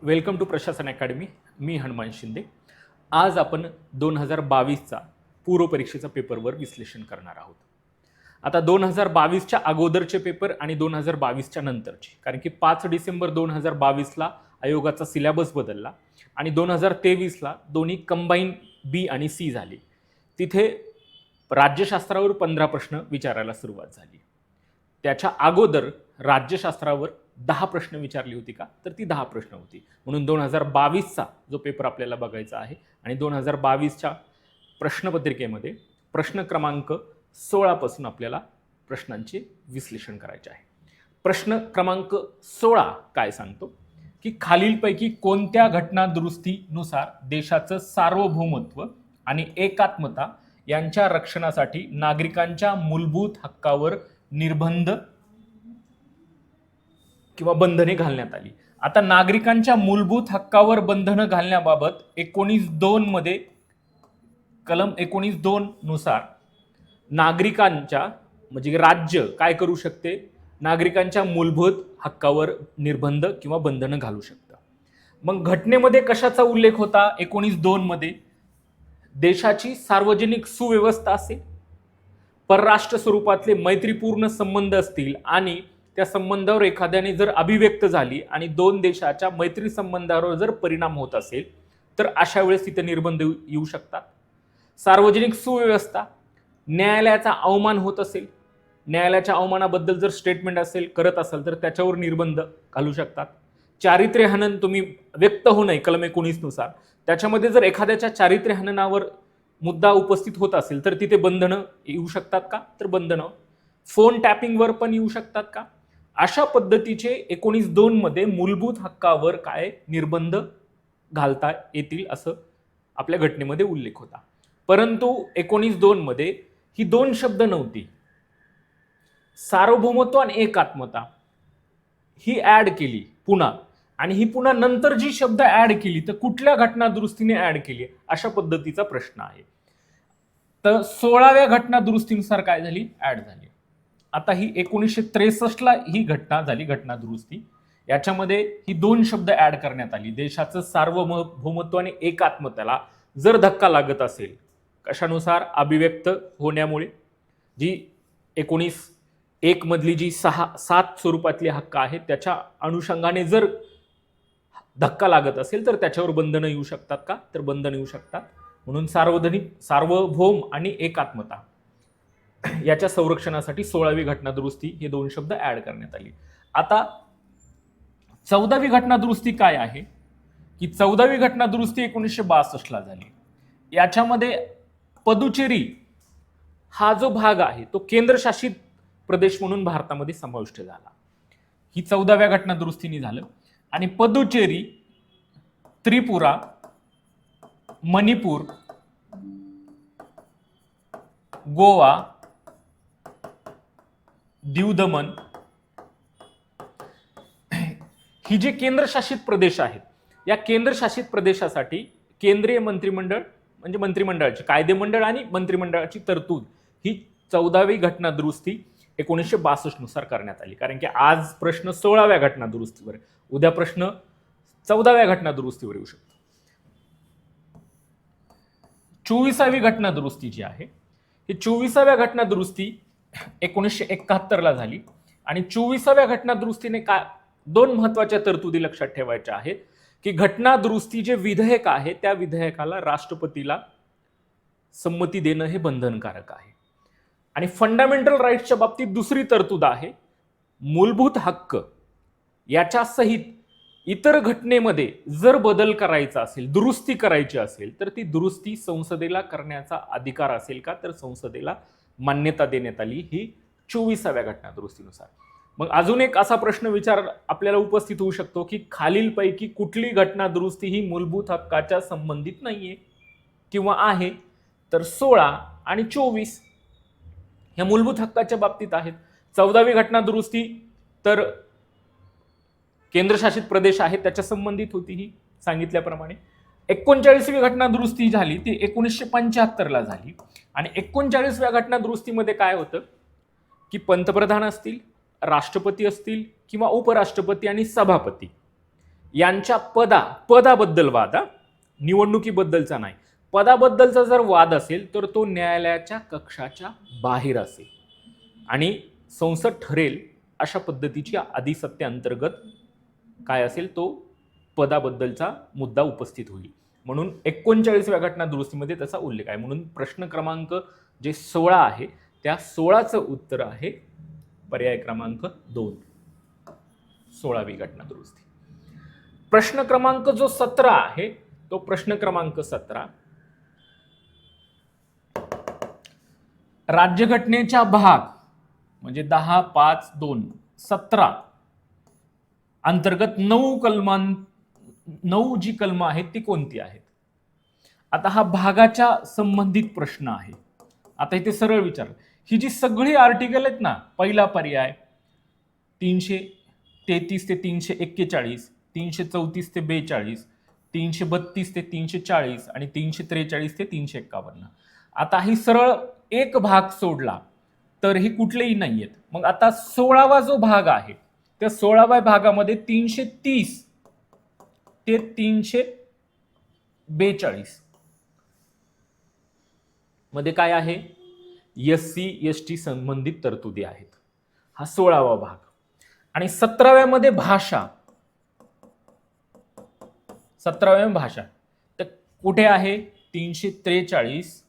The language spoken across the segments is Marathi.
वेलकम टू प्रशासन अकॅडमी. मी हनुमान शिंदे. आज आपण 2022चा पूर्व परीक्षेचा पेपरवर विश्लेषण करणार आहोत. आता 2022च्या अगोदरचे पेपर आणि 2022च्या नंतरचे, कारण की 5 डिसेंबर 2022ला आयोगाचा सिलेबस बदलला आणि 2023ला दोन्ही कंबाईन बी आणि सी झाली. तिथे राज्यशास्त्रावर 15 प्रश्न विचारायला सुरुवात झाली. त्याच्या अगोदर राज्यशास्त्रावर 10 प्रश्न विचारली होती का, तर ती 10 प्रश्न होती. म्हणून 2022चा जो पेपर आपल्याला बघायचा आहे आणि 2022च्या प्रश्नपत्रिकेमध्ये प्रश्न क्रमांक 16 पासून आपल्याला प्रश्नांचे विश्लेषण करायचे आहे. प्रश्न क्रमांक 16 काय सांगतो की खालीलपैकी कोणत्या घटना दुरुस्तीनुसार देशाचं सार्वभौमत्व आणि एकात्मता यांच्या रक्षणासाठी नागरिकांच्या मूलभूत हक्कावर निर्बंध किंवा बंधने घालण्यात आली. आता नागरिकांच्या मूलभूत हक्कावर बंधनं घालण्याबाबत 19(2) मध्ये कलम 19(2) नुसार नागरिकांच्या म्हणजे राज्य काय करू शकते, नागरिकांच्या मूलभूत हक्कावर निर्बंध किंवा बंधनं घालू शकतं. मग घटनेमध्ये कशाचा उल्लेख होता? 19(2) मध्ये देशाची सार्वजनिक सुव्यवस्था असेल, परराष्ट्र स्वरूपातले मैत्रीपूर्ण संबंध असतील आणि त्या संबंधावर एखाद्याने जर अभिव्यक्त झाली आणि दोन देशाच्या मैत्री संबंधावर जर परिणाम होत असेल तर अशा वेळेस तिथे निर्बंध येऊ शकतात. सार्वजनिक सुव्यवस्था, न्यायालयाचा अवमान होत असेल, न्यायालयाच्या अवमानाबद्दल जर स्टेटमेंट असेल करत असेल तर त्याच्यावर निर्बंध घालू शकतात. चारित्र्य हनन तुम्ही व्यक्त होऊ नये कलम 19 नुसार, त्याच्यामध्ये जर एखाद्याच्या चारित्र्य हननावर मुद्दा उपस्थित होत असेल तर तिथे बंधनं येऊ शकतात का, तर बंधनं. फोन टॅपिंगवर पण येऊ शकतात का. अशा पद्धतीचे 19(2) मध्ये मूलभूत हक्कावर काय निर्बंध घालता येतील असं आपल्या घटनेमध्ये उल्लेख होता. परंतु 19(2) मध्ये ही दोन शब्द नव्हती, सार्वभौमत्व आणि एकात्मता ही ऍड केली पुन्हा, आणि ही पुन्हा नंतर जी शब्द ऍड केली तर कुठल्या घटना दुरुस्तीने ऍड केली अशा पद्धतीचा प्रश्न आहे. तर 16व्या घटना दुरुस्तीनुसार काय झाली, ऍड झाली. आता ही 1963ला ही घटना झाली, घटना दुरुस्ती. याच्यामध्ये ही दोन शब्द ऍड करण्यात आली. देशाचं सार्वभौमत्व आणि एकात्मतेला जर धक्का लागत असेल कशानुसार, अभिव्यक्त होण्यामुळे, जी 19(1) मधली जी 7 स्वरूपातली हक्क आहे त्याच्या अनुषंगाने जर धक्का लागत असेल तर त्याच्यावर बंधनं येऊ शकतात का, तर बंधनं येऊ शकतात. म्हणून सार्वभौम आणि एकात्मता याच्या संरक्षणासाठी 16वी घटना दुरुस्ती हे दोन शब्द ऍड करण्यात आली. आता 14वी घटना दुरुस्ती काय आहे की 14वी घटना दुरुस्ती 1962ला झाली. याच्यामध्ये पदुचेरी हा जो भाग आहे तो केंद्रशासित प्रदेश म्हणून भारतामध्ये समाविष्ट झाला. ही 14व्या घटना दुरुस्तीने झालं. आणि पदुचेरी, त्रिपुरा, मणिपूर, गोवा, दीव दमन ही जे केंद्रशासित प्रदेश आहेत, या केंद्रशासित प्रदेशासाठी केंद्रीय मंत्रिमंडळ म्हणजे मंत्रिमंडळाची कायदेमंडळ आणि मंत्रिमंडळाची तरतूद ही 14वी घटना दुरुस्ती 1962 नुसार करण्यात आली. कारण की आज प्रश्न 16व्या घटना दुरुस्तीवर, उद्या प्रश्न 14व्या घटना दुरुस्तीवर येऊ शकतो. 24वी घटना दुरुस्ती जी आहे ही 24व्या घटना दुरुस्ती 1971ला झाली. आणि 24व्या घटना दुरुस्तीने काय दोन महत्वाच्या तरतुदी लक्षात ठेवायच्या आहेत की घटना दुरुस्ती जे विधेयक आहे त्या विधेयकाला राष्ट्रपतीला संमती देणं हे बंधनकारक आहे. आणि फंडामेंटल राईट्सच्या बाबतीत दुसरी तरतूद आहे, मूलभूत हक्क याच्या सहित इतर घटनेमध्ये जर बदल करायचा असेल, दुरुस्ती करायची असेल तर ती दुरुस्ती संसदेला करण्याचा अधिकार असेल का, तर संसदेला मान्यता देण्यात आली ही 24व्या घटना दुरुस्तीनुसार. मग अजून एक असा प्रश्न आपल्याला उपस्थित होऊ शकतो की खालीलपैकी कुठली घटना दुरुस्ती ही मूलभूत हक्काच्या संबंधित नाहीये किंवा आहे, तर 16 आणि 24 ह्या मूलभूत हक्काच्या बाबतीत आहेत. 14वी घटना दुरुस्ती तर केंद्रशासित प्रदेश आहे त्याच्या संबंधित होती ही सांगितल्याप्रमाणे. 39वी घटना दुरुस्ती झाली ती 1975ला झाली. आणि 39व्या घटना दुरुस्तीमध्ये काय होतं की पंतप्रधान असतील, राष्ट्रपती असतील किंवा उपराष्ट्रपती आणि सभापती यांच्या पदाबद्दल वाद, निवडणुकीबद्दलचा नाही, पदाबद्दलचा जर वाद असेल तर तो न्यायालयाच्या कक्षाच्या बाहेर असेल आणि संसद ठरेल अशा पद्धतीची आदिसत्य अंतर्गत काय असेल तो पदाबद्दलचा मुद्दा उपस्थित होईल. म्हणून 39व्या घटना दुरुस्तीमध्ये त्याचा उल्लेख आहे. म्हणून प्रश्न क्रमांक जे 16 आहे त्या 16चं उत्तर आहे पर्याय क्रमांक 2, 16वी घटना दुरुस्ती. प्रश्न क्रमांक जो 17 आहे तो प्रश्न क्रमांक 17, राज्यघटनेच्या भाग म्हणजे 10, 5, 2, 17 अंतर्गत 9 जी कलमं आहेत ती कोणती आहेत. आता हा भागाच्या संबंधित प्रश्न आहे. आता इथे सरळ विचार, ही जी सगळी आर्टिकल आहेत ना, पहिला पर्याय 333 ते 341, 334 ते 42, 332 ते 340 आणि 343 ते 351. आता ही सरळ एक भाग सोडला तर ही कुठलेही नाहीयेत. मग आता 16वा जो भाग आहे त्या 16व्या भागामध्ये 330 ते 342 मध्ये काय आहे, SC ST संबंधित तरतुदी आहेत. हा 16वा भाग. आणि 17व्या मध्ये भाषा, 17व्या भाषा तर कुठे आहे, 343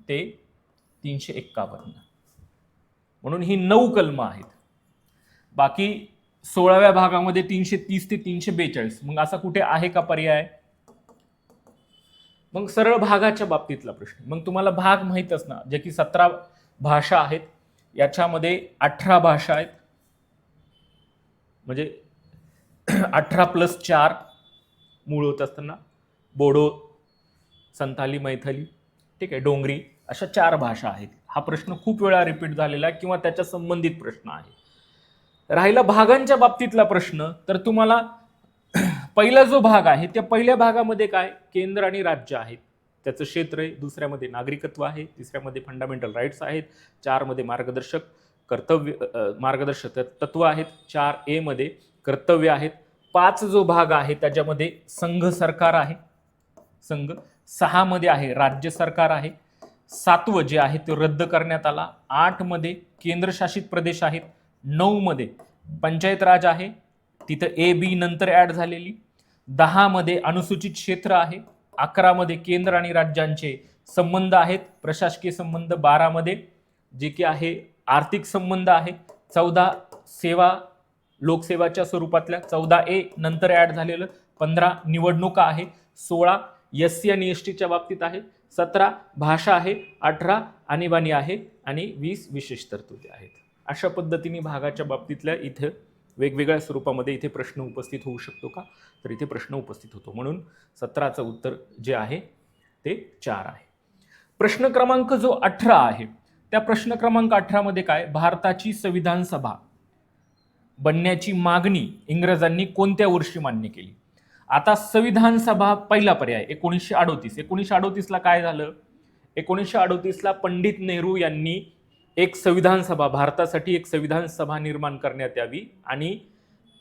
ते 351. म्हणून ही 9 कलमं आहेत. बाकी 16व्या भागामध्ये 330 ते 342. मग असा कुठे आहे का पर्याय. मग सरळ भागाच्या बाबतीतला प्रश्न. मग तुम्हाला भाग माहित असणार, जे की 17 भाषा आहेत, याच्यामध्ये 18 भाषा आहेत, म्हणजे 18+4 मूळ होत असताना बोडो, संथाली, मैथली, ठीक आहे, डोंगरी, अशा 4 भाषा आहेत. हा प्रश्न खूप वेळा रिपीट झालेला किंवा त्याच्या संबंधित प्रश्न आहे. राहिला भागांच्या बाबतीतला प्रश्न, तर तुम्हाला पहिला जो भाग आहे त्या पहिल्या भागामध्ये काय, केंद्र आणि राज्य आहेत, त्याचं क्षेत्र आहे. दुसऱ्यामध्ये नागरिकत्व आहे, तिसऱ्यामध्ये फंडामेंटल राईट्स आहेत, 4 मध्ये मार्गदर्शक तत्व आहेत, 4A मध्ये कर्तव्य आहेत, 5 जो भाग आहे त्याच्यामध्ये संघ सरकार आहे, संघ, 6 मध्ये आहे राज्य सरकार आहे, 7वं जे आहे ते रद्द करण्यात आला, 8 मध्ये केंद्रशासित प्रदेश आहेत, 9 मध्ये पंचायत राज आहे, तिथं AB नंतर ऍड झालेली, 10 मध्ये अनुसूचित क्षेत्र आहे, 11 मध्ये केंद्र आणि राज्यांचे संबंध आहेत, प्रशासकीय संबंध, 12 मध्ये जे की आहे आर्थिक संबंध आहे, 14 सेवा लोकसेवाच्या स्वरूपातल्या, 14A नंतर ऍड झालेलं, 15 निवडणुका आहे, 16 SC आणि STच्या बाबतीत आहे, 17 भाषा आहे, 18 आणीबाणी आहे आणि 20 विशेष तरतुदी आहेत. अशा पद्धतीने भागाच्या बाबतीतल्या इथे वेगवेगळ्या स्वरूपामध्ये इथे प्रश्न उपस्थित होऊ शकतो का, तर इथे प्रश्न उपस्थित होतो. म्हणून 17चं उत्तर जे आहे ते 4 आहे. प्रश्न क्रमांक जो 18 आहे त्या प्रश्न क्रमांक 18 मध्ये काय, भारताची संविधान सभा बनण्याची मागणी इंग्रजांनी कोणत्या वर्षी मान्य केली. आता संविधान सभा पहिला पर्याय 1938. 1938ला काय झालं, 1938ला पंडित नेहरू यांनी एक संविधान सभा, भारतासाठी एक संविधान सभा निर्माण करण्यात यावी आणि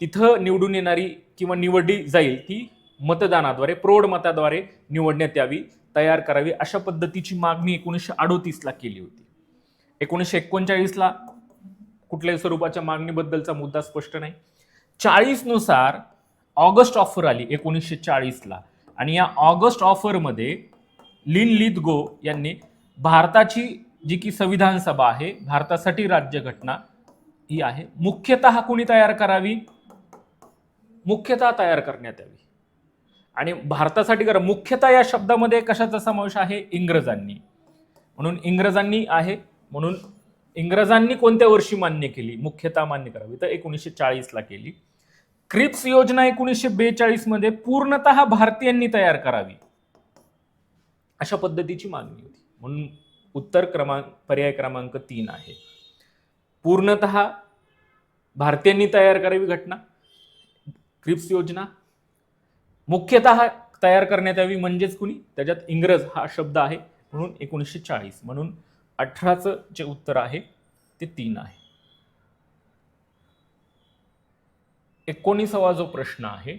तिथं निवडून येणारी किंवा निवडली जाईल ती मतदानाद्वारे, प्रौढ मताद्वारे निवडण्यात यावी, तयार करावी, अशा पद्धतीची मागणी 1938ला केली होती. 1939ला कुठल्याही स्वरूपाच्या मागणीबद्दलचा मुद्दा स्पष्ट नाही. 40 नुसार ऑगस्ट ऑफर आली 1940ला आणि या ऑगस्ट ऑफर मध्ये लिन लिथगो यांनी भारताची जी की संविधान सभा आहे, भारतासाठी राज्यघटना ही आहे, मुख्यतः कोणी तयार करावी, मुख्यतः तयार करण्यात यावी. आणि भारतासाठी मुख्यतः या शब्दामध्ये कशाचा समावेश आहे, इंग्रजांनी. म्हणून इंग्रजांनी आहे, म्हणून इंग्रजांनी कोणत्या वर्षी मान्य केली, मुख्यतः मान्य करावी, तर 1940ला केली. क्रिप्स योजना 1942 मध्ये पूर्णतः भारतीयांनी तयार करावी अशा पद्धतीची मागणी होती. म्हणून उत्तर पर्याय क्रमांक 3 आहे, पूर्णतः भारतीयांनी तयार करावी घटना, क्रिप्स योजना, मुख्यतः तयार करण्यात यावी म्हणजेच कुणी, त्याच्यात इंग्रज हा शब्द आहे, म्हणून 1940. म्हणून 18चं जे उत्तर आहे ते 3 आहे. 19वा जो प्रश्न आहे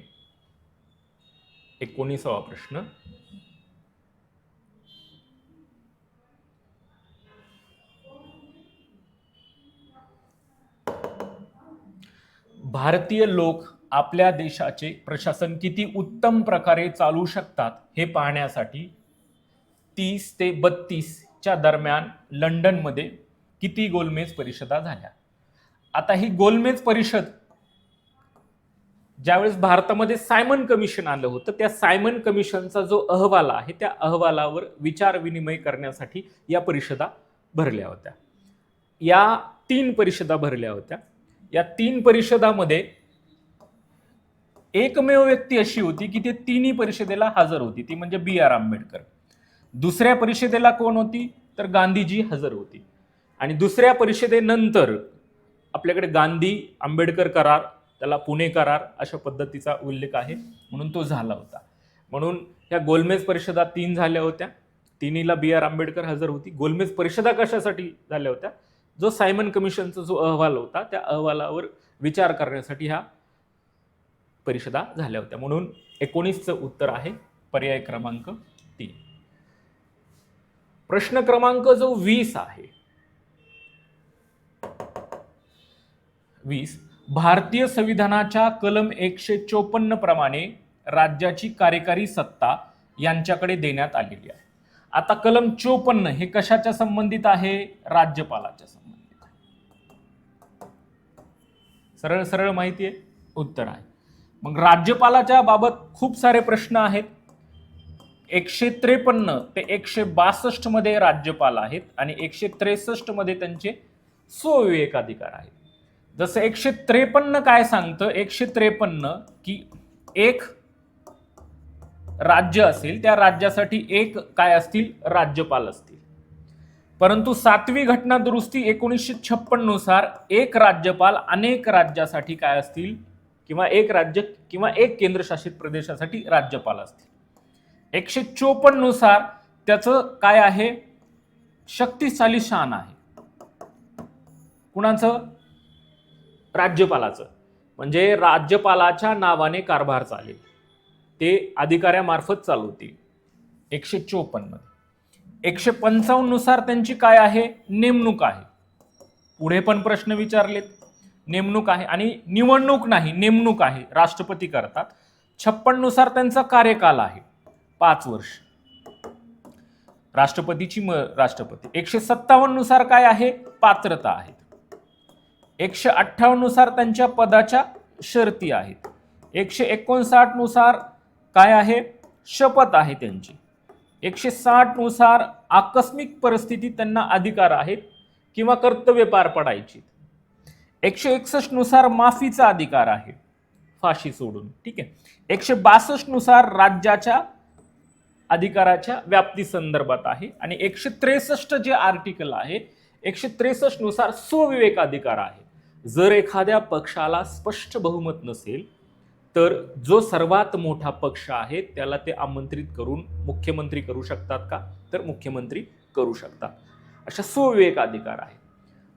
19वा प्रश्न. भारतीय लोक आपल्या देशाचे प्रशासन किती उत्तम प्रकारे चालू शकतात हे पाहण्यासाठी 30 ते 32च्या दरम्यान लंडनमध्ये किती गोलमेज परिषदा झाल्या. आता ही गोलमेज परिषद ज्यावेळेस भारतामध्ये सायमन कमिशन आलं होतं, त्या सायमन कमिशनचा जो अहवाल आहे त्या अहवालावर विचार विनिमय करण्यासाठी या परिषदा भरल्या होत्या. या 3 परिषदा भरल्या होत्या. या 3 परिषदामध्ये एकमेव व्यक्ती अशी होती की ती तिन्ही परिषदेला हजर होती, ती म्हणजे B.R. आंबेडकर. दुसऱ्या परिषदेला कोण होती तर गांधीजी हजर होती. आणि दुसऱ्या परिषदेनंतर आपल्याकडे गांधी आंबेडकर करार, त्याला पुणे करार अशा पद्धतीचा उल्लेख आहे, म्हणून तो झाला होता. म्हणून ह्या गोलमेज परिषदा 3 झाल्या होत्या. तिन्हीला B.R. आंबेडकर हजर होती. गोलमेज परिषदा कशासाठी झाल्या होत्या, जो सायमन कमिशनचा जो अहवाल होता त्या अहवालावर विचार करण्यासाठी ह्या परिषदा झाल्या होत्या. म्हणून 19चं उत्तर आहे पर्याय क्रमांक 3. प्रश्न क्रमांक जो 20 आहे, 20, भारतीय संविधानाच्या कलम 154 प्रमाणे राज्याची कार्यकारी सत्ता यांच्याकडे देण्यात आलेली आहे. आता कलम 54 हे कशाच्या संबंधित आहे, राज्यपालाच्या संबंधित आहे. सरळ सरळ माहिती आहे, उत्तर आहे. मग राज्यपालाच्या बाबत खूप सारे प्रश्न आहेत. 153 ते 162 मध्ये राज्यपाल आहेत आणि 163 मध्ये त्यांचे स्वविवेक अधिकार आहेत. जसं 153 काय सांगतं, 153 की एक राज्य असेल त्या राज्यासाठी एक काय असतील, राज्यपाल असतील. परंतु 7वी घटना दुरुस्ती 1956 नुसार एक राज्यपाल अनेक राज्यासाठी काय असतील, किंवा एक राज्य किंवा एक केंद्रशासित प्रदेशासाठी राज्यपाल असतील. 154 नुसार त्याचं काय आहे, शक्तिशाली शान आहे. कुणाचं, राज्यपालाचं. म्हणजे राज्यपालाच्या नावाने कारभार चालेल, ते अधिकाऱ्यामार्फत चालवतील 154 मध्ये. 155 नुसार त्यांची काय आहे, नेमणूक आहे. पुढे पण प्रश्न विचारलेत, नेमणूक आहे आणि निवडणूक नाही, नेमणूक आहे, राष्ट्रपती करतात. 56 नुसार त्यांचा कार्यकाल आहे 5 वर्ष, राष्ट्रपतीची राष्ट्रपती. 157 नुसार काय आहे, पात्रता आहेत. 158 नुसार त्यांच्या पदाच्या शर्ती आहेत. 159 नुसार काय आहे, शपथ आहे त्यांची. 160 नुसार आकस्मिक परिस्थितीत त्यांना अधिकार आहेत किंवा कर्तव्य पार पडायची. 161 नुसार माफीचा अधिकार आहे, फाशी सोडून. ठीक आहे. 162 नुसार राज्याच्या अधिकाराच्या व्याप्ती संदर्भात आहे. आणि 163 जे आर्टिकल आहे, 163 नुसार स्वविवेक अधिकार आहे. जर एखाद्या पक्षाला स्पष्ट बहुमत नसेल तर जो सर्वात मोठा पक्ष आहे त्याला ते आमंत्रित करून मुख्यमंत्री करू शकतात का, तर मुख्यमंत्री करू शकतात. अशा स्वविवेक अधिकार आहे.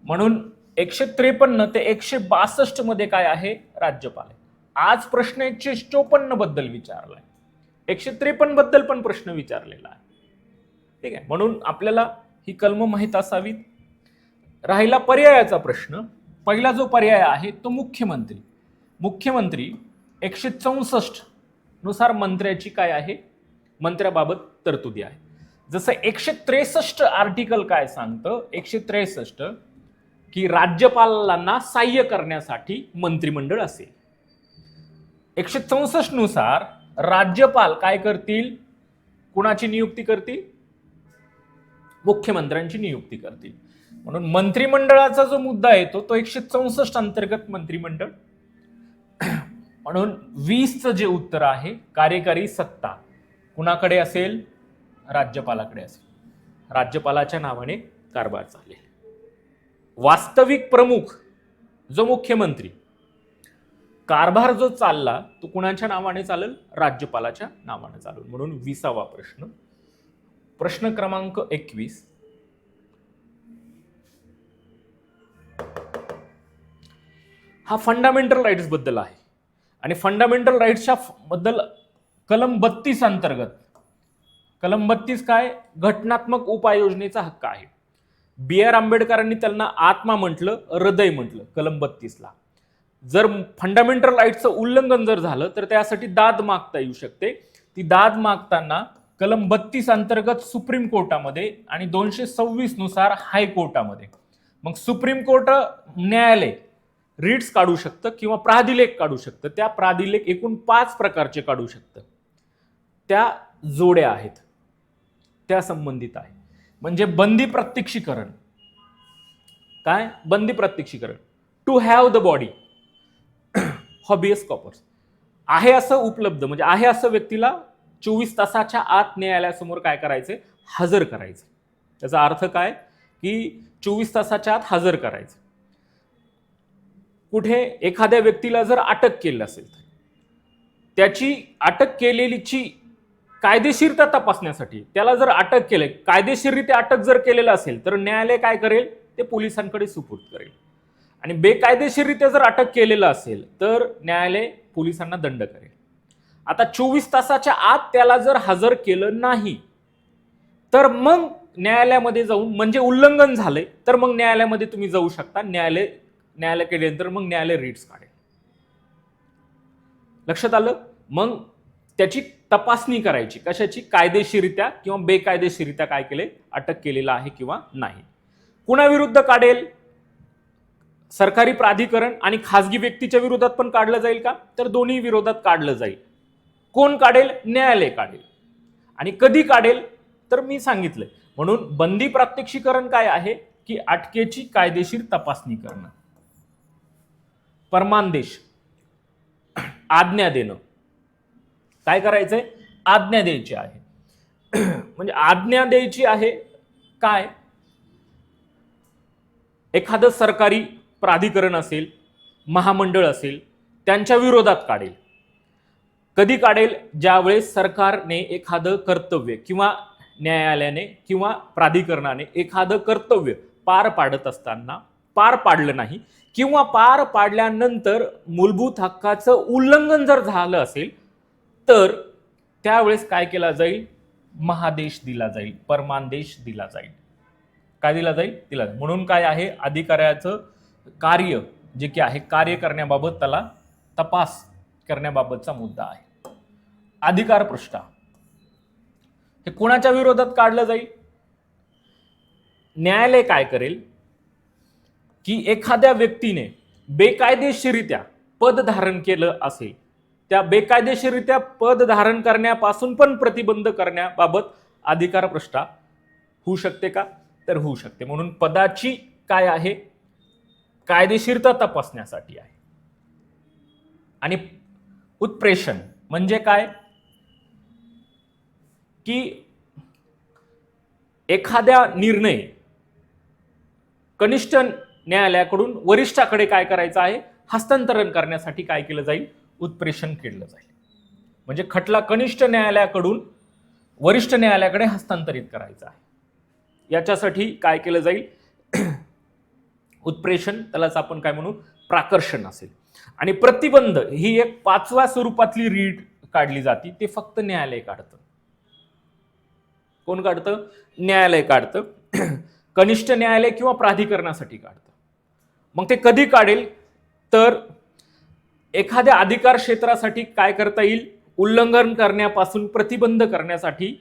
म्हणून 153 ते 162 मध्ये काय आहे, राज्यपाल आहे. आज प्रश्न 154 बद्दल विचारलाय, 153 बद्दल पण प्रश्न विचारलेला आहे. ठीक आहे. म्हणून आपल्याला ही कलम माहित असावीत. राहिला पर्यायाचा प्रश्न. पहिला जो पर्याय आहे तो मुख्यमंत्री. मुख्यमंत्री 164 नुसार मंत्र्याची काय आहे, मंत्र्याबाबत तरतुदी आहे. जसं 163 आर्टिकल काय सांगतं, 163 की राज्यपालांना सहाय्य करण्यासाठी मंत्रिमंडळ असेल. 164 नुसार राज्यपाल काय करतील, कुणाची नियुक्ती करतील, मुख्यमंत्र्यांची नियुक्ती करतील. म्हणून मंत्रिमंडळाचा जो मुद्दा येतो तो 164 अंतर्गत मंत्रिमंडळ. म्हणून 20चं जे उत्तर आहे, कार्यकारी सत्ता कुणाकडे असेल, राज्यपालाकडे असेल. राज्यपालाच्या नावाने कारभार चालेल. वास्तविक प्रमुख जो मुख्यमंत्री, कारभार जो चालला तो कुणाच्या नावाने चालेल, राज्यपालाच्या नावाने चालेल. म्हणून 20वा प्रश्न. प्रश्न क्रमांक 21. हा फंडामेंटल राईट्स बद्दल आहे आणि फंडामेंटल राईट्सच्या बद्दल कलम 32 अंतर्गत, कलम 32 काय, घटनात्मक उपाययोजनेचा हक्क आहे. बी आर आंबेडकरांनी त्यांना आत्मा म्हटलं, हृदय म्हटलं कलम 32ला. जर फंडामेंटल राईटचं उल्लंघन जर झालं तर त्यासाठी दाद मागता येऊ शकते. ती दाद मागताना कलम 32 अंतर्गत सुप्रीम कोर्टामध्ये आणि 226 नुसार हायकोर्टामध्ये. मग सुप्रीम कोर्ट न्यायालय रिट्स काढू शकतं किंवा प्राधिलेख काढू शकतं. त्या प्राधिलेख एकूण 5 प्रकारचे काढू शकतं. त्या जोड्या आहेत, त्या संबंधित आहे. म्हणजे बंदी प्रत्यक्षीकरण. काय बंदी प्रत्यक्षीकरण, to have the body, habeas corpus आहे असं उपलब्ध, म्हणजे आहे असं व्यक्तीला 24 तासाच्या आत न्यायालयासमोर काय करायचे, हजर करायचे. त्याचा अर्थ काय की 24 तासाच्या आत हजर करायचं. कुठे एखाद्या व्यक्तीला जर अटक केली असेल तर त्याची अटक केलेलीची कायदेशीरता तपासण्यासाठी, त्याला जर अटक केले, कायदेशीररित्या अटक जर केलेलं असेल तर न्यायालय काय करेल, ते पोलिसांकडे सुपूर्द करेल. आणि बेकायदेशीररित्या जर अटक केलेलं असेल तर न्यायालय पोलिसांना दंड करेल. आता 24 तासाच्या आत त्याला जर हजर केलं नाही तर मग न्यायालयामध्ये जाऊन, म्हणजे उल्लंघन झालंय तर मग न्यायालयामध्ये तुम्ही जाऊ शकता. न्यायालय केल्यानंतर मग न्यायालय रिट्स काढेल. लक्षात आलं. मग त्याची तपासणी करायची, कशाची, कायदेशीररित्या किंवा बेकायदेशीररित्या काय केले, अटक केलेला आहे किंवा नाही. कुणाविरुद्ध काढेल, सरकारी प्राधिकरण आणि खासगी व्यक्तीच्या विरोधात पण काढलं जाईल का, तर दोन्ही विरोधात काढलं जाईल. कोण काढेल, न्यायालय काढेल. आणि कधी काढेल तर मी सांगितलंय. म्हणून बंदी प्रात्यक्षिकरण काय आहे की अटकेची कायदेशीर तपासणी करणं. परमानदेश, आज्ञा देणं. काय करायचंय, आज्ञा द्यायची आहे. म्हणजे आज्ञा द्यायची आहे काय, एखादं सरकारी प्राधिकरण असेल, महामंडळ असेल, त्यांच्या विरोधात काढेल. कधी काढेल, ज्यावेळेस सरकारने एखादं कर्तव्य किंवा न्यायालयाने किंवा प्राधिकरणाने एखादं कर्तव्य पार पाडत असताना पार पाडलं नाही किंवा पार पाडल्यानंतर मूलभूत हक्काचं उल्लंघन जर झालं असेल तर त्यावेळेस काय केला जाईल, महादेश दिला जाईल, परमानदेश दिला जाईल. काय दिला जाईल, दिला जाईल. म्हणून काय आहे, अधिकाऱ्याचं कार्य जे की आहे, कार्य करण्याबाबत त्याला तपास करण्याबाबतचा मुद्दा आहे. अधिकार पृष्ठा हे कोणाच्या विरोधात काढलं जाईल, न्यायालय काय करेल की एखाद्या व्यक्तीने बेकायदेशीररित्या पद धारण केलं असेल, त्या बेकायदेशीररित्या पद धारण करण्यापासून पण प्रतिबंध करण्याबाबत अधिकार पृष्ठा होऊ शकते का, तर होऊ शकते. म्हणून पदाची काय आहे, कायदेशीरता तपासण्यासाठी आहे. आणि उत्प्रेषण म्हणजे काय की एखाद्या निर्णय कनिष्ठ न्यायालयाकडून वरिष्ठाकडे काय करायचं आहे, हस्तांतरण करण्यासाठी काय केलं जाईल, उत्प्रेषण केलं जाईल. म्हणजे खटला कनिष्ठ न्यायालयाकडून वरिष्ठ न्यायालयाकडे हस्तांतरित करायचा आहे. याच्यासाठी काय केलं जाईल, उत्प्रेषण, त्यालाच आपण काय म्हणू, प्राकर्षण असेल. आणि प्रतिबंध ही एक 5व्या स्वरूपातली रीट काढली जाते, ते फक्त न्यायालय काढतं. कोण काढतं, न्यायालय काढतं. कनिष्ठ न्यायालय किंवा प्राधिकरणासाठी काढतं. मग ते कधी काढेल, तर एखाद्या अधिकार क्षेत्रासाठी काय करता येईल, उल्लंघन करण्यापासून प्रतिबंध करण्यासाठी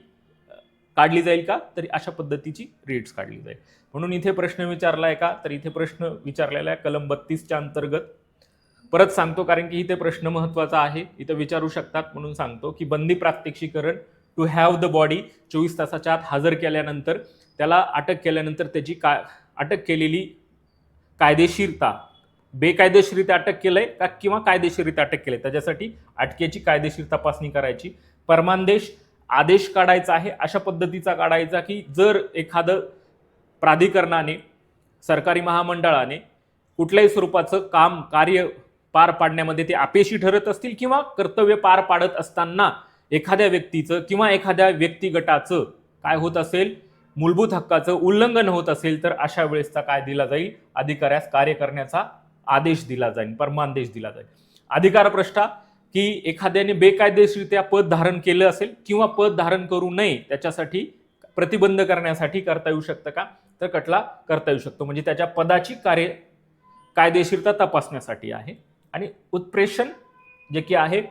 काढली जाईल का, तरी अशा पद्धतीची रीट्स काढली जाईल. म्हणून इथे प्रश्न विचारलाय का, तर इथे प्रश्न विचारलेला आहे कलम 32च्या अंतर्गत. परत सांगतो कारण की इथे प्रश्न महत्वाचा आहे, इथे विचारू शकतात म्हणून सांगतो की बंदी प्रात्यक्षिकरण, टू हॅव द बॉडी, 24 तासाच्या आत हजर केल्यानंतर, त्याला अटक केल्यानंतर त्याची अटक केलेली कायदेशीरता, बेकायदेशीररित्या अटक केलंय का किंवा कायदेशीररित्या अटक केलंय, त्याच्यासाठी अटकेची कायदेशीर तपासणी करायची. परमानदेश, आदेश काढायचा आहे, अशा पद्धतीचा काढायचा की जर एखादं प्राधिकरणाने, सरकारी महामंडळाने कुठल्याही स्वरूपाचं काम, कार्य पार पाडण्यामध्ये ते अपयशी ठरत असतील किंवा कर्तव्य पार पाडत असताना एखाद्या व्यक्तीचं किंवा एखाद्या व्यक्तिगटाचं काय होत असेल, मूलभूत हक्काचं उल्लंघन होत असेल, तर अशा वेळेसचा काय दिला जाईल, अधिकाऱ्यास कार्य करण्याचा आदेश दिला जाईल, परमानदेश दिला जाईल. अधिकार पृष्ठा की एखाद्याने बेकायदेशीरित्या पद धारण केलं असेल किंवा पद धारण करू नये त्याच्यासाठी प्रतिबंध करण्यासाठी करता येऊ शकतं का, तर खटला करता येऊ शकतो. म्हणजे त्याच्या पदाची कायदेशीरता तपासण्यासाठी आहे. आणि उत्प्रेषण जे की आहे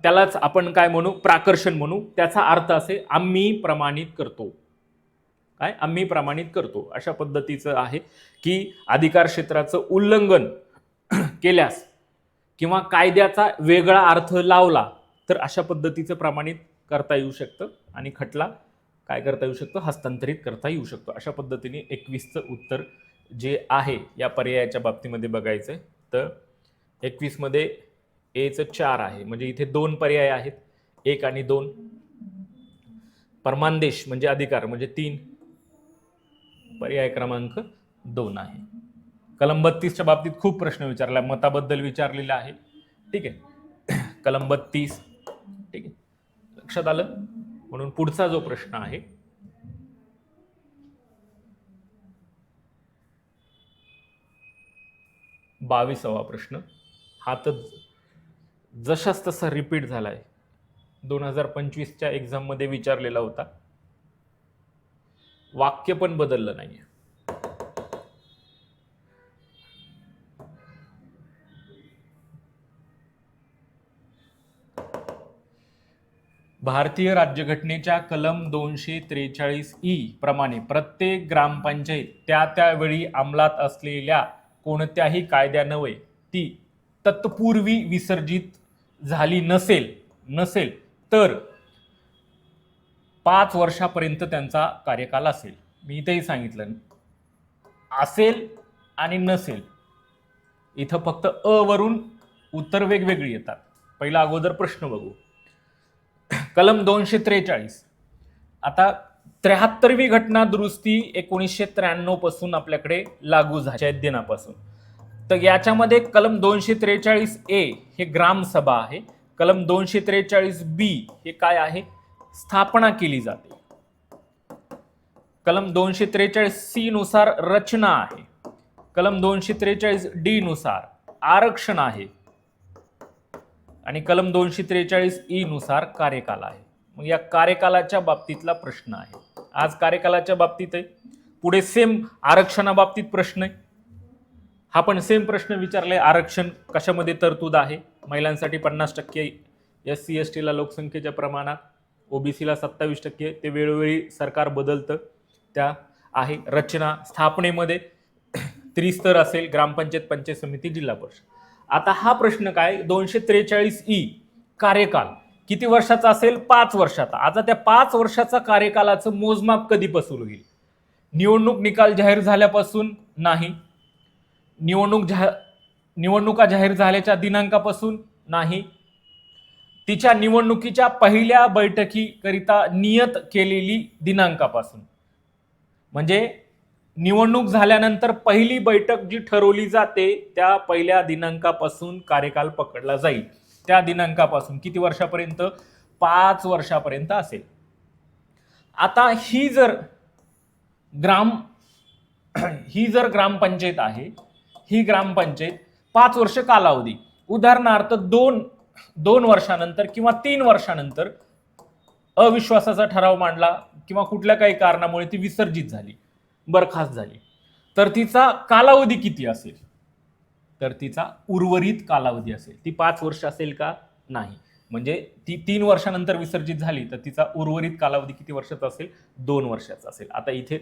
त्यालाच आपण काय म्हणू, प्राकर्षण म्हणू. त्याचा अर्थ असे आम्ही प्रमाणित करतो. काय, आम्ही प्रमाणित करतो अशा पद्धतीचं आहे की अधिकार क्षेत्राचं उल्लंघन केल्यास किंवा कायद्याचा वेगळा अर्थ लावला तर अशा पद्धतीचं प्रमाणित करता येऊ शकतं आणि खटला काय करता येऊ शकतो, हस्तांतरित करता येऊ शकतो. अशा पद्धतीने 21चं उत्तर जे आहे या पर्यायाच्या बाबतीमध्ये बघायचंय तर 21 मध्ये एचं 4 आहे. म्हणजे इथे 2 पर्याय आहेत, 1 आणि 2. परमानदेश म्हणजे अधिकार म्हणजे 3, पर्याय क्रमांक 2 आहे. कलम 32च्या बाबतीत खूप प्रश्न विचारला, मताबद्दल विचारलेला आहे. ठीक आहे, कलम 32. ठीक आहे, लक्षात आलं. म्हणून पुढचा जो प्रश्न आहे 22वा प्रश्न, हा तर जशाच तसा रिपीट झालाय, 2025च्या एक्झाम मध्ये विचारलेला होता. वाक्य पण बदललं नाहीये. भारतीय राज्यघटनेच्या कलम 243E प्रमाणे प्रत्येक ग्रामपंचायत त्यावेळी अंमलात असलेल्या कोणत्याही कायद्यान्वये ती तत्पूर्वी विसर्जित झाली नसेल तर 5 वर्षापर्यंत त्यांचा कार्यकाल असेल. मी इथेही सांगितलं असेल आणि नसेल. इथं फक्त अ वरून उत्तर वेगवेगळी येतात. पहिला अगोदर प्रश्न बघू. कलम 243. आता 73वी घटना दुरुस्ती 1993 पासून आपल्याकडे लागू झाली दिनापासून. तर याच्यामध्ये कलम 243A हे ग्रामसभा आहे. कलम 243B हे काय आहे, स्थापना केली जाते. कलम 243C नुसार रचना आहे. कलम 243D नुसार आरक्षण आहे आणि कलम 243E नुसार कार्यकाल आहे. मग या कार्यकालाच्या बाबतीतला प्रश्न आहे. आज कार्यकालाच्या बाबतीत आहे, पुढे सेम आरक्षणाबाबतीत प्रश्न आहे. हा पण सेम प्रश्न विचारलाय, आरक्षण कशामध्ये तरतूद आहे. महिलांसाठी 50%, SC ST ला लोकसंख्येच्या प्रमाणात, ओबीसीला 27%. ते वेळोवेळी सरकार बदलतं. त्या आहे रचना, स्थापनेमध्ये त्रिस्तर असेल, ग्रामपंचायत, पंचायत समिती, जिल्हा परिषद. आता हा प्रश्न काय, 243E कार्यकाल किती वर्षाचा असेल, 5 वर्षाचा. आता त्या 5 वर्षाचा कार्यकालाचं मोजमाप कधीपासून होईल. निवडणूक निकाल जाहीर झाल्यापासून नाही, निवडणुका जाहीर झाल्याच्या दिनांकापासून नाही, तिच्या निवडणुकीच्या पहिल्या बैठकीकरिता नियत केलेली दिनांकापासून. म्हणजे निवडणूक झाल्यानंतर पहिली बैठक जी ठरवली जाते त्या पहिल्या दिनांकापासून कार्यकाल पकडला जाईल. त्या दिनांकापासून किती वर्षापर्यंत, 5 वर्षापर्यंत असेल. आता ही जर ग्रामपंचायत आहे, ही ग्रामपंचायत 5 वर्ष कालावधी, उदाहरणार्थ 2 वर्षानंतर किंवा 3 वर्षानंतर अविश्वासाचा ठराव मांडला किंवा कुठल्या काही कारणामुळे ती विसर्जित झाली, बरखास्त झाली, तर तिचा कालावधी किती असेल, तर तिचा उर्वरित कालावधी असेल. ती 5 वर्ष असेल का, नाही. म्हणजे ती 3 वर्षानंतर विसर्जित झाली तर तिचा उर्वरित कालावधी किती वर्षाचा असेल, 2 वर्षाचा असेल. आता इथे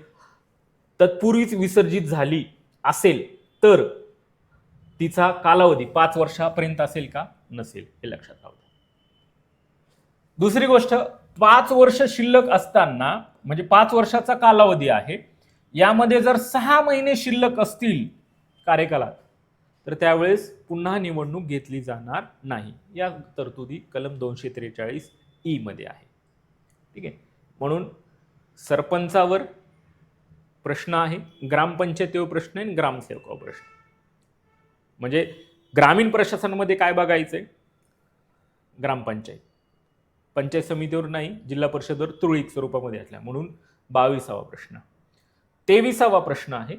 तत्पूर्वीच विसर्जित झाली असेल तर तिचा कालावधी 5 वर्षापर्यंत असेल का, नसेल, हे लक्षात राहू द्या. दुसरी गोष्ट, 5 वर्ष शिल्लक असताना, म्हणजे 5 वर्षाचा कालावधी आहे, यामध्ये जर 6 महिने शिल्लक असतील कार्यकालात तर त्यावेळेस पुन्हा निवडणूक घेतली जाणार नाही. या तरतुदी कलम 243E मध्ये आहे. ठीक आहे. म्हणून सरपंचावर प्रश्न आहे, ग्रामपंचायतीवर प्रश्न आहे, ग्रामसेवकावर प्रश्न. म्हणजे ग्रामीण प्रशासनामध्ये काय बघायचंय, ग्रामपंचायत, पंचायत समितीवर नाही, जिल्हा परिषदेवर तुरळक स्वरूपामध्ये असल्या. म्हणून 22वा प्रश्न. 23वा प्रश्न आहे,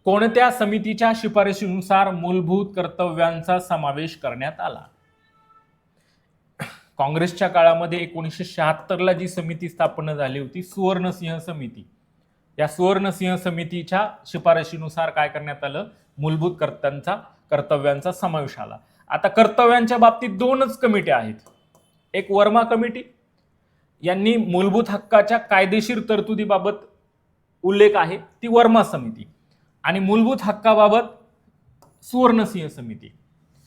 कोणत्या समितीच्या शिफारशीनुसार मूलभूत कर्तव्यांचा समावेश करण्यात आला? काँग्रेसच्या काळामध्ये 1976ला जी समिती स्थापन झाली होती, सुवर्णसिंह समिती, या सुवर्णसिंह समितीच्या शिफारशीनुसार काय करण्यात आलं? मूलभूत कर्तव्यांचा समावेश आला. आता कर्तव्यांच्या बाबतीत दोनच कमिट्या आहेत. एक वर्मा कमिटी, यांनी मूलभूत हक्काच्या कायदेशीर तरतुदीबाबत उल्लेख आहे, ती वर्मा समिती. आणि मूलभूत हक्काबाबत सुवर्णसिंह समिती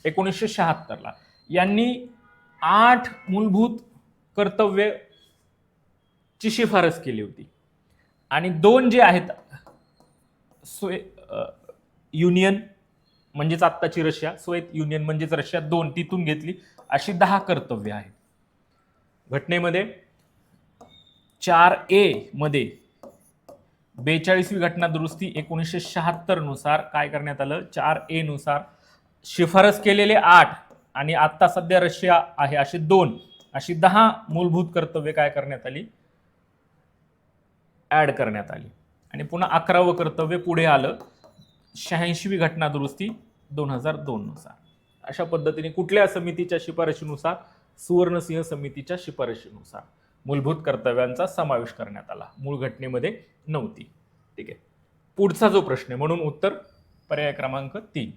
1976ला यांनी 8 मूलभूत कर्तव्याची शिफारस केली होती. आणि 2 जे आहेत युनियन म्हणजेच आत्ताची रशिया, सोव्हिएत युनियन म्हणजेच रशिया 2 तिथून घेतली, अशी 10 कर्तव्य आहेत. घटनेमध्ये 4A मध्ये 42वी घटना दुरुस्ती 1976 नुसार काय करण्यात आलं? 4A नुसार शिफारस केलेले 8 आणि आता सध्या रशिया आहे अशी 2, अशी 10 मूलभूत कर्तव्य काय करण्यात आली? ऍड करण्यात आली. आणि पुन्हा 11वं कर्तव्य पुढे आलं 86वी घटना दुरुस्ती 2002 नुसार. अशा पद्धतीने कुठल्या समितीच्या शिफारशीनुसार? सुवर्णसिंह समितीच्या शिफारशीनुसार मूलभूत कर्तव्यांचा समावेश करण्यात आला. मूळ घटनेमध्ये नव्हती. ठीक आहे. पुढचा जो प्रश्न आहे, म्हणून उत्तर पर्याय क्रमांक 3.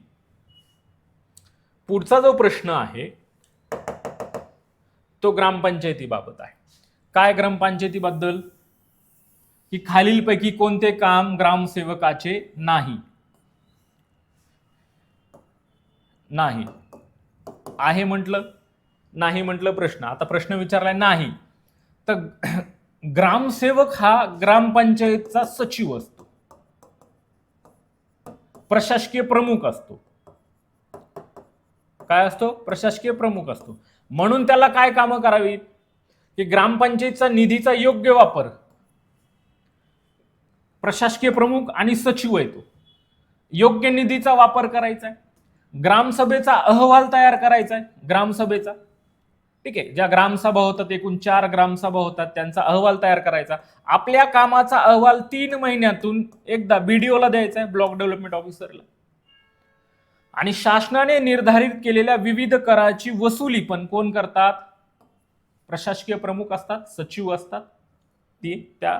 पुढचा जो प्रश्न आहे तो ग्रामपंचायतीबाबत आहे. काय ग्रामपंचायतीबद्दल? की खालीलपैकी कोणते काम ग्रामसेवकाचे नाही? नाही आहे म्हटलं, नाही म्हटलं प्रश्न. आता प्रश्न विचारलाय नाही, तर ग्रामसेवक हा ग्रामपंचायतचा सचिव असतो, प्रशासकीय प्रमुख असतो. काय असतो? प्रशासकीय प्रमुख असतो. म्हणून त्याला काय कामं करावीत? की ग्रामपंचायतचा निधीचा योग्य वापर, प्रशासकीय प्रमुख आणि सचिव येतो, योग्य निधीचा वापर करायचा आहे, ग्रामसभेचा अहवाल तयार करायचा आहे, ग्रामसभेचा. ठीक आहे. ज्या ग्रामसभा होतात, एकूण 4 ग्रामसभा होतात, त्यांचा अहवाल तयार करायचा. आपल्या कामाचा अहवाल 3 महिन्यातून एकदा बीडीओला द्यायचा आहे, ब्लॉक डेव्हलपमेंट ऑफिसरला. आणि शासनाने निर्धारित केलेल्या विविध कराची वसुली पण कोण करतात? प्रशासकीय प्रमुख असतात, सचिव असतात, त्या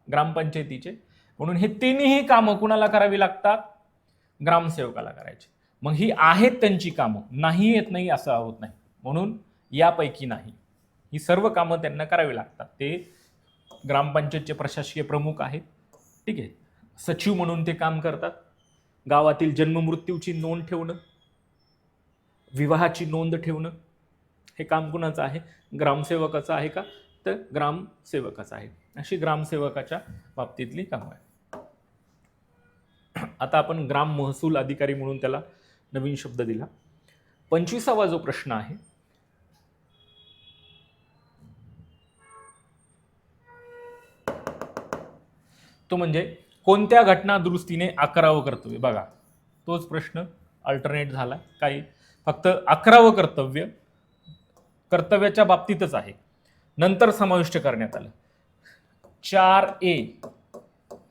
ग्रामपंचायतीचे. म्हणून हे तिन्ही कामं कुणाला करावी लागतात? ग्रामसेवकाला करायची. मग ही आहेत त्यांची कामं, नाही येत नाही असं होत नाही. म्हणून यापैकी नाही, ही सर्व कामं त्यांना करावी लागतात. ते ग्रामपंचायतचे प्रशासकीय प्रमुख आहेत. ठीक आहे. सचिव म्हणून ते काम करतात. गावातील जन्ममृत्यूची नोंद ठेवणं, विवाहाची नोंद ठेवणं, हे काम कुणाचं आहे? ग्रामसेवकाचं आहे का? तर ग्रामसेवकाचं आहे. अशी ग्रामसेवकाच्या बाबतीतली कामं आहे. आता आपण ग्राम महसूल अधिकारी म्हणून त्याला नवीन शब्द दिला. 25वा जो प्रश्न आहे, तो म्हणजे कोणत्या घटना दुरुस्तीने 11वं कर्तव्य? बघा, तोच प्रश्न अल्टरनेट झाला. काही फक्त 11वं कर्तव्याच्या बाबतीतच आहे, नंतर समाविष्ट करण्यात आलं. 4A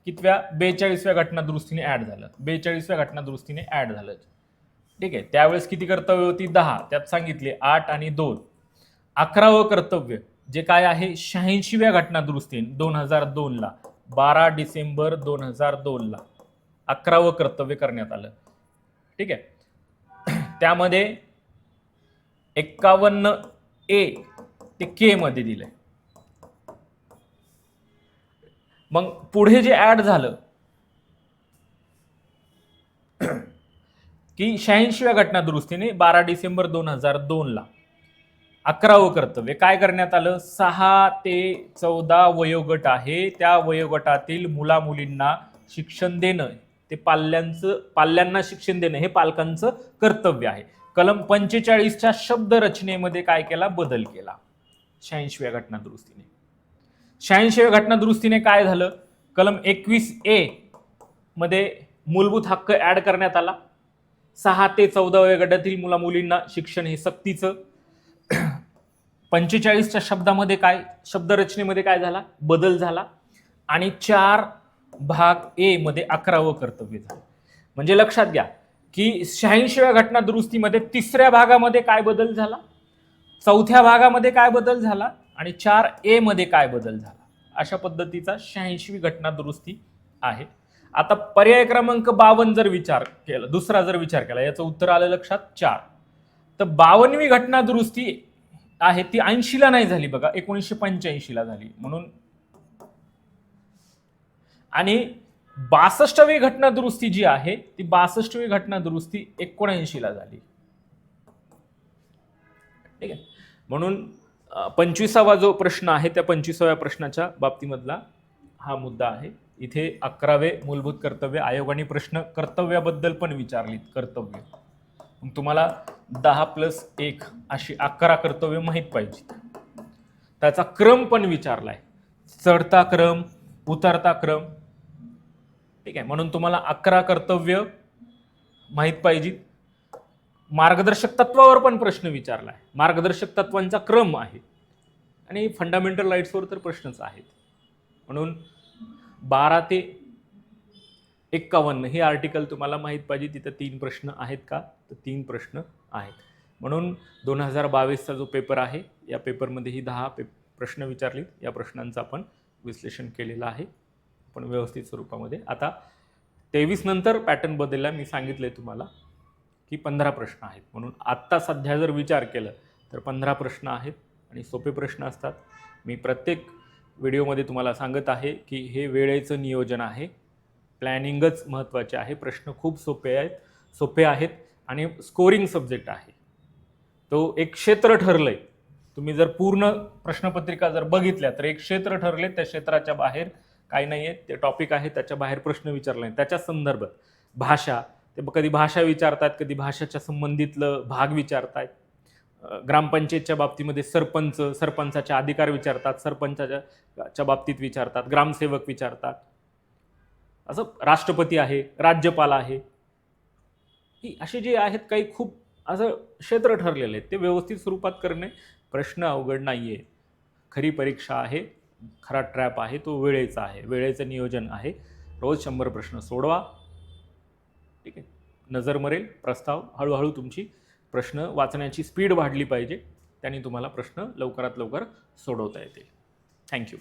कितव्या? 42व्या घटना दुरुस्तीने ऍड झालं. 42व्या घटना दुरुस्तीने ऍड झालं. ठीक आहे. त्यावेळेस किती कर्तव्य होती? 10. त्यात सांगितले 8 आणि 2. 11वं कर्तव्य जे काय आहे? 86व्या घटना दुरुस्तीने 2002 ला, 12 डिसेंबर 2002 ला 11वं कर्तव्य करण्यात आलं. ठीक आहे. त्यामध्ये 51A ते K मध्ये दिलंय. मग पुढे जे ऍड झालं की 86व्या घटना दुरुस्तीने 12 डिसेंबर 2002 ला 11वं कर्तव्य काय करण्यात आलं? 6 ते 14 वयोगट आहे, त्या वयोगटातील मुलामुलींना शिक्षण देणं, ते पाल्यांना शिक्षण देणं हे पालकांचं कर्तव्य आहे. कलम 45च्या शब्द रचनेमध्ये काय केला? बदल केला 86व्या घटना दुरुस्तीने. 86व्या घटना दुरुस्तीने काय झालं? कलम 21A मध्ये मूलभूत हक्क ऍड करण्यात आला. 6 ते 14 वयोगटातील मुलामुलींना शिक्षण हे सक्तीचं. 45च्या शब्दामध्ये काय, शब्द रचनेमध्ये काय झाला? बदल झाला. आणि 4 भाग ए मध्ये 11वं कर्तव्य झालं. म्हणजे लक्षात घ्या की 86व्या घटना दुरुस्तीमध्ये 3ऱ्या भागामध्ये काय बदल झाला, 4थ्या भागामध्ये काय बदल झाला आणि 4A मध्ये काय बदल झाला, अशा पद्धतीचा 86वी घटना दुरुस्ती आहे. आता पर्याय क्रमांक 52 जर विचार केला, दुसरा जर विचार केला, याचं उत्तर आलं लक्षात 4. तर 52वी घटना दुरुस्ती आहे ती 80ला नाही झाली बघा, 1985ला झाली. म्हणून आणि 62वी घटना दुरुस्ती जी आहे ती 62वी घटना दुरुस्ती 79ला झाली. ठीक आहे. म्हणून 25वा जो प्रश्न आहे त्या 25व्या प्रश्नाच्या बाबतीमधला हा मुद्दा आहे. इथे 11वे मूलभूत कर्तव्य आयोगाने प्रश्न कर्तव्याबद्दल पण विचारलीत. कर्तव्य मग तुम्हाला 10+1 अशी 11 कर्तव्य माहीत पाहिजे. त्याचा क्रम पण विचारलाय, चढता क्रम, उतरता क्रम. ठीक आहे. म्हणून तुम्हाला 11 कर्तव्य माहीत पाहिजे. मार्गदर्शक तत्वावर पण प्रश्न विचारलाय, मार्गदर्शक तत्वांचा क्रम आहे आणि फंडामेंटल राईट्सवर तर प्रश्नच आहेत. म्हणून 12 ते 51 हे आर्टिकल तुम्हाला माहीत पाहिजे. तिथं 3 प्रश्न आहेत का, तर 3 प्रश्न आहेत. म्हणून 2022चा जो पेपर आहे या पेपरमध्ये ही 10 प्रश्न विचारलीत. या प्रश्नांचं आपण विश्लेषण केलेलं आहे पण व्यवस्थित स्वरूपामध्ये. आता 23 नंतर पॅटर्न बदलला, मी सांगितलंय तुम्हाला की 15 प्रश्न आहेत. म्हणून आत्ता सध्या जर विचार केलं तर 15 प्रश्न आहेत आणि सोपे प्रश्न असतात. मी प्रत्येक व्हिडिओमध्ये तुम्हाला सांगत आहे की हे वेळेचं नियोजन आहे, प्लॅनिंगच महत्त्वाचे आहे. प्रश्न खूप सोपे आहेत आणि स्कोरिंग सब्जेक्ट आहे. तो एक क्षेत्र ठरलंय. तुम्ही जर पूर्ण प्रश्नपत्रिका जर बघितल्या तर एक क्षेत्र ठरले, त्या क्षेत्राच्या बाहेर काही नाही आहे. ते टॉपिक आहे, त्याच्या बाहेर प्रश्न विचारले नाही. त्याच्या संदर्भात भाषा, ते कधी भाषा विचारतात, कधी भाषेच्या संबंधितलं भाग विचारतायत. ग्रामपंचायतच्या बाबतीमध्ये सरपंचाचे अधिकार विचारतात, सरपंचाच्या बाबतीत विचारतात, ग्रामसेवक विचारतात. असं राष्ट्रपती आहे, राज्यपाल आहे, की असे जे आहेत काही खूप असं क्षेत्र ठरलेले आहेत. ते व्यवस्थित स्वरूपात करणे प्रश्न अवघड नाहीये. खरी परीक्षा आहे, खरा ट्रॅप आहे तो वेळेचा आहे, वेळेचं नियोजन आहे. रोज 100 प्रश्न सोडवा. ठीक आहे. नजर मरेल प्रस्ताव, हळूहळू तुमची प्रश्न वाचण्याची स्पीड वाढली पाहिजे. त्याने तुम्हाला प्रश्न लवकरात लवकर सोडवता येतील. थँक्यू.